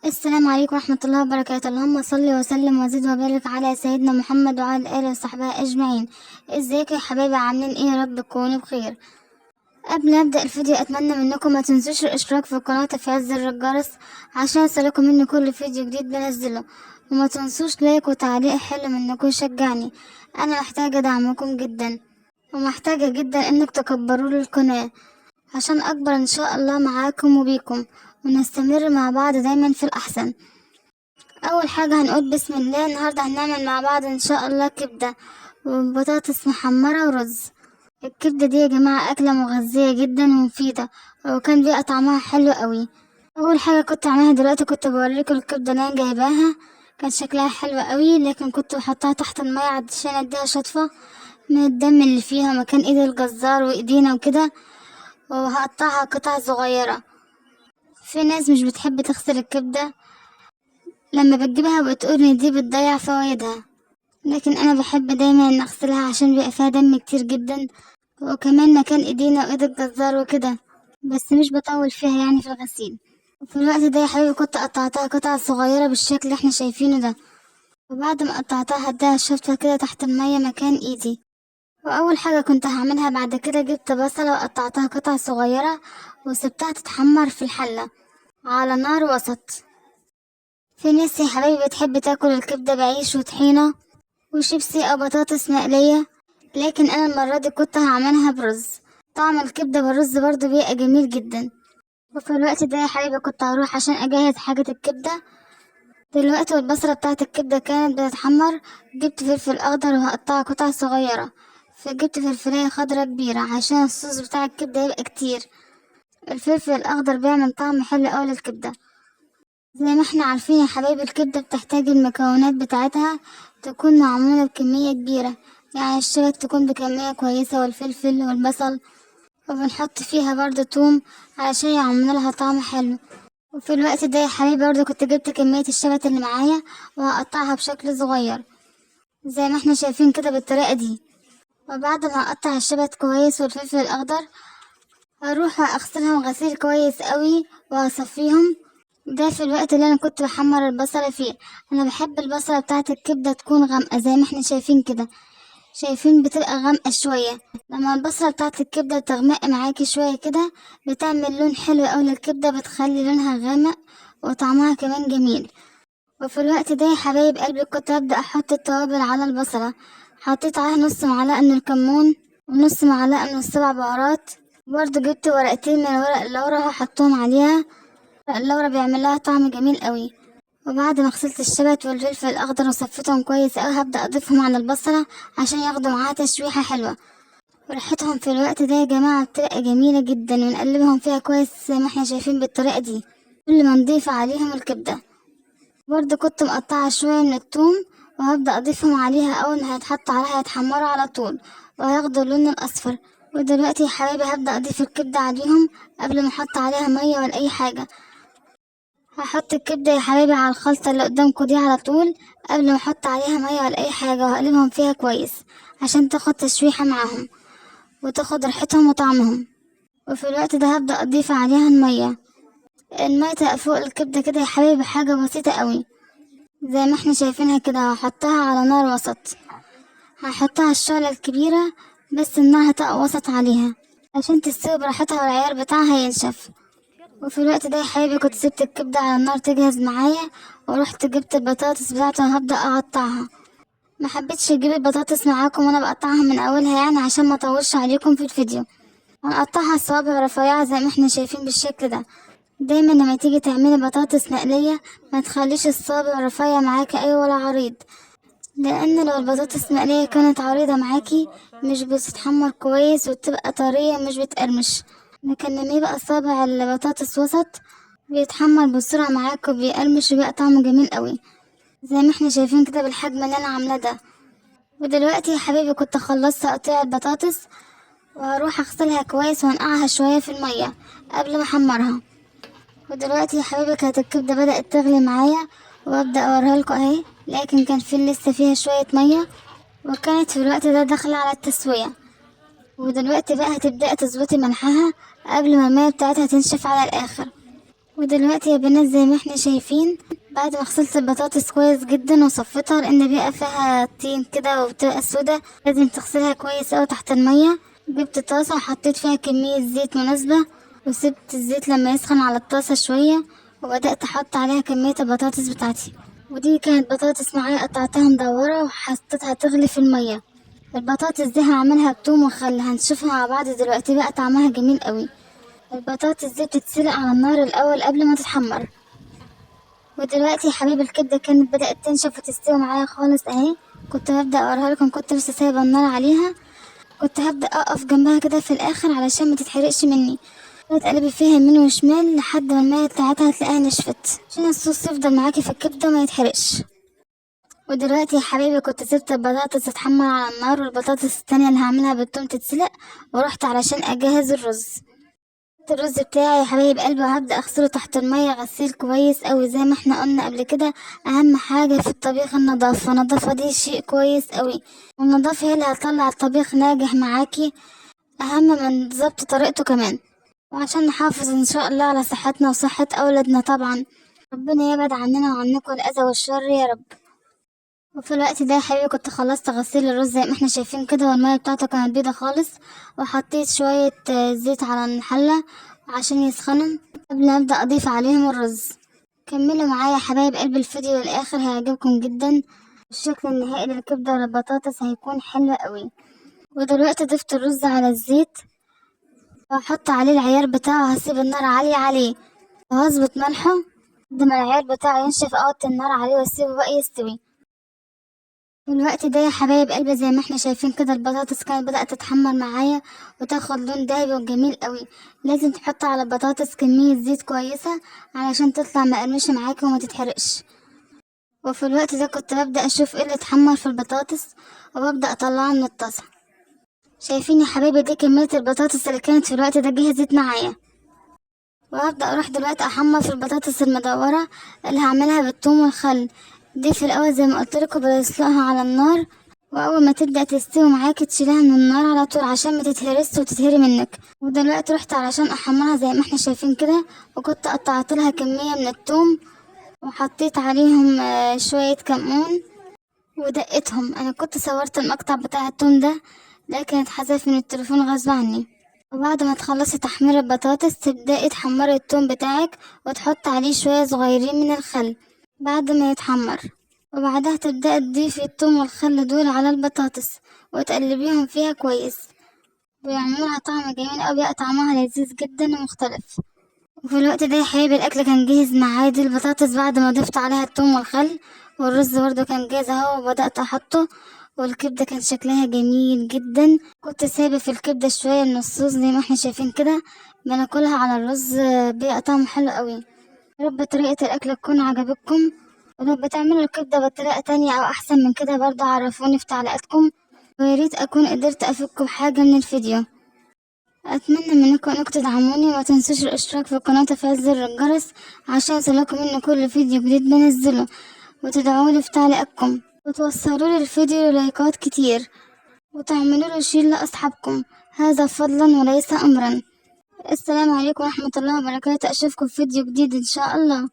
السلام عليكم ورحمة الله وبركاته. اللهم صل وسلم وزد وبارك على سيدنا محمد وعلى آله وصحبه أجمعين. ازيكم يا حبايبي، عاملين ايه؟ يا رب تكونوا بخير. قبل ما أبدأ الفيديو أتمنى منكم ما تنسوش الاشتراك في القناة وتفعيل زر الجرس عشان يوصلكم مني كل فيديو جديد بنزله، وما تنسوش لايك وتعليق حلو منكم يشجعني. أنا محتاجة دعمكم جدا، ومحتاجة جدا انك تكبروا لي القناة عشان أكبر إن شاء الله معاكم وبيكم، ونستمر مع بعض دايما في الأحسن. اول حاجة هنقول بسم الله. النهاردة هنعمل مع بعض ان شاء الله كبدة وبطاطس محمرة ورز. الكبدة دي يا جماعة اكلة مغذية جدا ومفيدة، وكان بيبقى طعمها حلو قوي. اول حاجة كنت اعملها دلوقتي، كنت بوريكم الكبدة اللي انا جايباها. كان شكلها حلو قوي، لكن كنت بحطها تحت المية عشان اديها شطفة من الدم اللي فيها مكان ايد الجزار وايدينا وكده، وهقطعها قطع صغيرة. في ناس مش بتحب تغسل الكبدة لما بتجيبها، بتقول ان دي بتضيع فوائدها، لكن انا بحب دايما ان اغسلها عشان بيبقى فيها دم كتير جدا، وكمان مكان ايدينا وايد الجزار وكده، بس مش بطول فيها يعني في الغسيل. وفي الوقت ده يا حبيبي كنت قطعتها قطع صغيرة بالشكل اللي احنا شايفينه ده، وبعد ما قطعتها هديها الشفطة كده تحت المية مكان ايدي. واول حاجة كنت هعملها بعد كده، جبت بصلة وقطعتها قطع صغيرة وسبتها تتحمر في الحلة على نار وسط. في ناس يا حبايبي بتحب تاكل الكبدة بعيش وطحينة وشيبسي أو بطاطس مقلية، لكن أنا المرة دي كنت هعملها برز. طعم الكبدة بالرز برضو بيبقى جميل جدا. وفي الوقت ده يا حبيبي كنت هروح عشان أجهز حاجة الكبدة دلوقتي، والبصلة بتاعة الكبدة كانت بتتحمر. جبت فلفل أخضر وهقطعه قطع صغيرة، فجبت فلفلاية خضرة كبيرة عشان الصوص بتاع الكبدة يبقى كتير. الفلفل الأخضر بيعمل طعم حلو أوي للكبدة. زي ما احنا عارفين يا حبايبي، الكبدة بتحتاج المكونات بتاعتها تكون معمولة بكمية كبيرة، يعني الشبت تكون بكمية كويسة والفلفل والبصل، وبنحط فيها برضو توم علشان يعملوا لها طعم حلو. وفي الوقت ده يا حبايبي برضو كنت جبت كمية الشبت اللي معايا وهقطعها بشكل صغير زي ما احنا شايفين كده بالطريقة دي. وبعد ما اقطع الشبت كويس والفلفل الاخضر، هروح اغسلهم غسيل كويس قوي وهصفيهم. ده في الوقت اللي انا كنت بحمر البصلة فيه. انا بحب البصلة بتاعة الكبدة تكون غامقة زي ما احنا شايفين كده، شايفين بتبقى غامقة شوية. لما البصلة بتاعة الكبدة تغمق معاكي شوية كده بتعمل لون حلو اوي للكبدة، بتخلي لونها غامق وطعمها كمان جميل. وفي الوقت ده يا حبايب قلبي كنت هبدأ احط التوابل على البصلة. حطيت عليها نص معلقة من الكمون ونص معلقة من السبع بهارات. برضه جبت ورقتين من ورق اللورا وحطهم عليها. اللورا بيعمل لها طعم جميل قوي. وبعد ما غسلت الشبت والفلفل الاخضر وصفيتهم كويس قوي، هبدا اضيفهم على البصله عشان ياخدوا معاها تشويحه حلوه. وريحتهم في الوقت ده يا جماعه بتبقى جميله جدا، ونقلبهم فيها كويس زي ما احنا شايفين بالطريقه دي قبل ما نضيف عليهم الكبده. برضه كنت مقطعه شويه من الثوم، وهبدا اضيفهم عليها. اول ما هيتحط عليها هيتحمروا على طول وهياخدوا اللون الاصفر. ودلوقتي يا حبايبي هبدا اضيف الكبده عليهم قبل ما احط عليها ميه ولا اي حاجه. هحط الكبدة يا حبايبي على الخلطة اللي قدامكم دي على طول قبل ما احط عليها مية ولا اي حاجة، وهقلبهم فيها كويس عشان تاخد تشويحة معاهم وتاخد ريحتهم وطعمهم. وفي الوقت ده هبدأ اضيف عليها المية تبقى فوق الكبدة كده يا حبايبي، حاجة بسيطة قوي زي ما احنا شايفينها كده. هحطها على نار وسط، هحطها الشعلة الكبيرة بس النار هتبقى وسط عليها عشان تستوي براحتها والعيار بتاعها ينشف. وفي الوقت ده يا حبيبي كنت سبت الكبدة على النار تجهز معايا، ورحت جبت البطاطس بتاعتي وهبدأ أقطعها. ما حبيتش اجيب البطاطس معاكم وانا بقطعها من اولها يعني عشان ما اطولش عليكم في الفيديو. هنقطعها صوابع رفيعة زي ما احنا شايفين بالشكل ده. دايما لما تيجي تعملي بطاطس مقلية ما تخليش الصابع رفيع معاكي اي ولا عريض، لان لو البطاطس مقلية كانت عريضة معاكي مش بتتحمر كويس وبتبقى طرية مش بتقرمش. لكن لما يبقى صابع البطاطس وسط بيتحمر بسرعة معاك وبيقرمش وبيبقى طعمه جميل قوي زي ما احنا شايفين كده بالحجم اللي انا عاملاه ده. ودلوقتي يا حبيبي كنت خلصت تقطيع البطاطس، وهروح اغسلها كويس وانقعها شوية في المية قبل ما احمرها. ودلوقتي يا حبيبي كانت الكبدة بدأت تغلي معايا، وابدأ اوريها لكم اهي، لكن كان في لسه فيها شوية مية، وكانت في الوقت ده داخلة على التسوية. ودلوقتي بقى هتبدأ تظبطي ملحها قبل ما المية بتاعتها تنشف على الآخر. ودلوقتي يا بنات زي ما احنا شايفين، بعد ما غسلت البطاطس كويس جدا وصفيتها لان بيبقى فيها طين كده وبتبقى سودا، لازم تغسلها كويس اوي تحت المية. جبت طاسة وحطيت فيها كمية زيت مناسبة، وسبت الزيت لما يسخن على الطاسة شوية، وبدأت احط عليها كمية البطاطس بتاعتي. ودي كانت بطاطس معايا قطعتها مدورة وحطيتها تغلي في المية. البطاطس دي هعملها بتوم وخل، هنشوفها مع بعض دلوقتي بقى طعمها جميل قوي. البطاطس دي بتتسلق على النار الاول قبل ما تتحمر. ودلوقتي يا حبيبي الكبده كانت بدات تنشف وتستوي معايا خالص اهي. كنت هبدا اوريها لكم، كنت لسه سايبه النار عليها. كنت هبدا اقف جنبها كده في الاخر علشان ما تتحرقش مني. تقلبي فيها يمين وشمال لحد ما الميه بتاعتها تلاقيها نشفت، عشان الصوص يفضل معاكي في الكبده وما يتحرقش. ودلوقتي يا حبيبي كنت سبت البطاطس تتحمر على النار، والبطاطس التانية اللي هعملها بالثوم تتسلق، ورحت علشان اجهز الرز. الرز بتاعي يا حبايب قلبي، وهبدأ اغسله تحت المية غسيل كويس اوي زي ما احنا قلنا قبل كده. اهم حاجة في الطبيخ النظافة، النظافة دي شيء كويس اوي، والنظافة هي اللي هتطلع الطبيخ ناجح معاكي، اهم من ضبط طريقته كمان. وعشان نحافظ ان شاء الله على صحتنا وصحة اولادنا طبعا. ربنا يبعد عننا وعنكم الاذى والشر يا رب. وفي الوقت ده يا حبيبي كنت خلصت غسيل الرز زي ما احنا شايفين كده، والمية بتاعته كانت بيضة خالص. وحطيت شوية زيت على الحلة عشان يسخنوا قبل ما ابدأ اضيف عليهم الرز. كملوا معايا يا حبايب قلب الفيديو للاخر، هيعجبكم جدا. الشكل النهائي للكبدة والبطاطس هيكون حلو قوي. ودلوقتي ضفت الرز على الزيت، وهحط عليه العيار بتاعه، هسيب النار عالية عليه، وهظبط ملحه لحد ما العيار بتاعه ينشف، اوطي النار عليه واسيبه بقى يستوي. في الوقت ده يا حبايب قلبي زي ما احنا شايفين كده البطاطس كانت بدأت تتحمر معايا وتاخد لون دهبي وجميل قوي. لازم تحط على البطاطس كمية زيت كويسة علشان تطلع مقرمشة معاكي وما تتحرقش. وفي الوقت ده كنت ببدأ اشوف ايه اللي اتحمر في البطاطس، وببدأ اطلعها من الطاسة. شايفين يا حبايبي دي كمية البطاطس اللي كانت في الوقت ده جهزت معايا. وهبدأ اروح دلوقتي احمر في البطاطس المدورة اللي هعملها بالثوم والخل. دي في الاول زي ما قلتلكوا بسلقها على النار، واول ما تبدأ تستوي معاك تشيلها من النار على طول عشان ما تتهرس وتتهري منك. ودلوقتي رحت علشان احمرها زي ما احنا شايفين كده، وكنت قطعت لها كمية من الثوم، وحطيت عليهم شوية كمون ودقتهم. انا كنت صورت المقطع بتاع الثوم ده، لكن اتحذف من التليفون غصب عني. وبعد ما تخلصي تحمير البطاطس تبدأي تحمري الثوم بتاعك، وتحط عليه شوية صغيرين من الخل بعد ما يتحمر. وبعدها تبدأ تضيفي الثوم والخل دول على البطاطس وتقلبيهم فيها كويس، بيعملولها طعم جميل أوي، بيبقى طعمها لذيذ جدا ومختلف. وفي الوقت ده يا حبيبي الأكل كان جاهز معايا. دي البطاطس بعد ما ضفت عليها الثوم والخل، والرز برضه كان جاهز اهو وبدأت أحطه. والكبدة كان شكلها جميل جدا، كنت سايبة في الكبدة شوية من الصوص زي ما احنا شايفين كده، بناكلها على الرز، بيبقى طعمه حلو قوي. يا رب طريقة الأكل تكون عجبتكم، ولو بتعملوا الكبدة بطريقة تانية أو أحسن من كده برضه عرفوني في تعليقاتكم. وياريت أكون قدرت أفيدكم بحاجة من الفيديو. أتمنى منكم إنكم تدعموني، وما تنسوش الاشتراك في القناة وتفعيل زر الجرس عشان يوصلكم مني كل فيديو جديد بنزله. وتدعولي في تعليقاتكم، وتوصلوا لي الفيديو لايكات كتير، وتعملوا له شير لأصحابكم، هذا فضلا وليس أمرا. السلام عليكم ورحمة الله وبركاته، أشوفكم في فيديو جديد إن شاء الله.